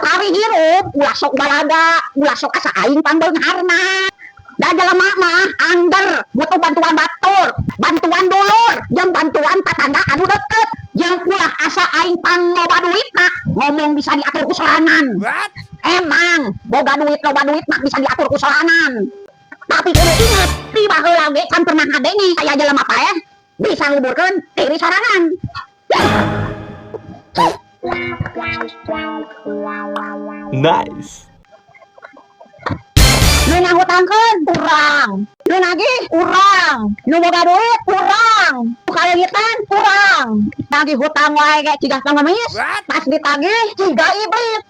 Ari hirup ulah sok balaga, ulah sok asa aing pangbeungharna. Da jelema mah angger butuh bantuan batur, bantuan dulur, jeung bantuan tatangga anu deukeut, jeung ulah asa aing pangloba duitna ngomong bisa diatur ku sorangan. Emang boga duit loba duit mah bisa diatur ku sorangan. Tapi kudu ingat, di baheula ge can pernah ngadenge aya jelema paeh bisa nguburkeun diri sorangan. Nice. Nu ngahutangkeun urang, nu nagih urang, nu boga duit urang, nu kaleuwitan urang. Nagih hutang wae ge cigah pengemis, pas ditagih ciga iblis.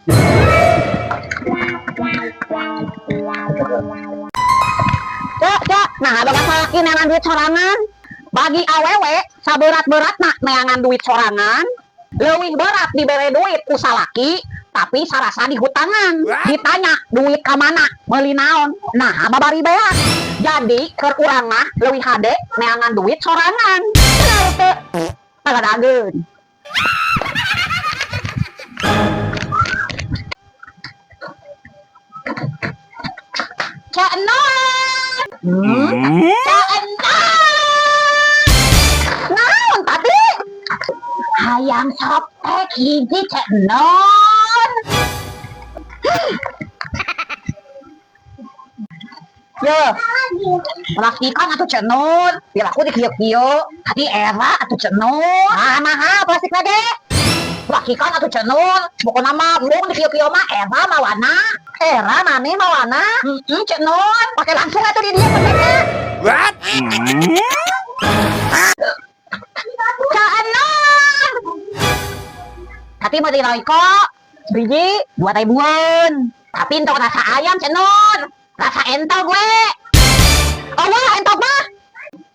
Cek, nah boga salaki neangan duit sorangan. Bagi awewe saberat-beratna neangan duit sorangan, leuwih berat dibere duit ku salaki. Tapi sarasa di hutangan, ditanya duit ka mana, meuli naon. Nah, babari beak. Jadi keur urang mah leuwih hade neangan duit sorangan. Bener teu? Tagadageun. Cak Enon. Cak Enon. Naon tadi? Hayang sopek hiji Cak Enon. Yo, plastikkan atuh cenun, bilaku di kieu-kieu, tadi era atuh cenun. Nah, plastik lagi. Plastikkan atuh cenun, bukan nama burung di kieu-kieu mah era mawana. Era mane mawana. Cenun, pakai langsung atuh di dia pakainya. What? Caanon. Tapi mau diloi kok. Biji 2.000-an. Tapi untuk rasa ayam cenun. Rasa entog gue. Oh wah entog mah.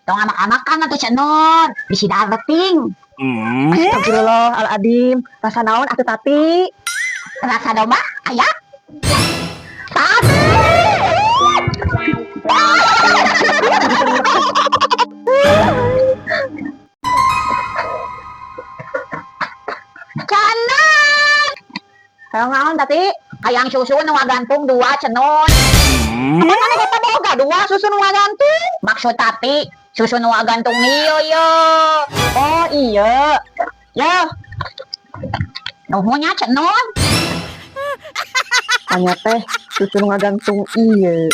Tong anak-anak kan atuh cenun. Bisi darting. Astagfirullahaladzim. Rasa naon atuh tati? Rasa domba aya? Tati. Canan. Hayang naon tati? Hayang susu nu ngagantung 2 cenun. Apa mana kita boga 2 susu nu ngagantung? Maksud tati susu nu ngagantung ieu yo. Oh iya. Yo. Nuhunnya cenun. Hanya teh susu nu ngagantung ieu.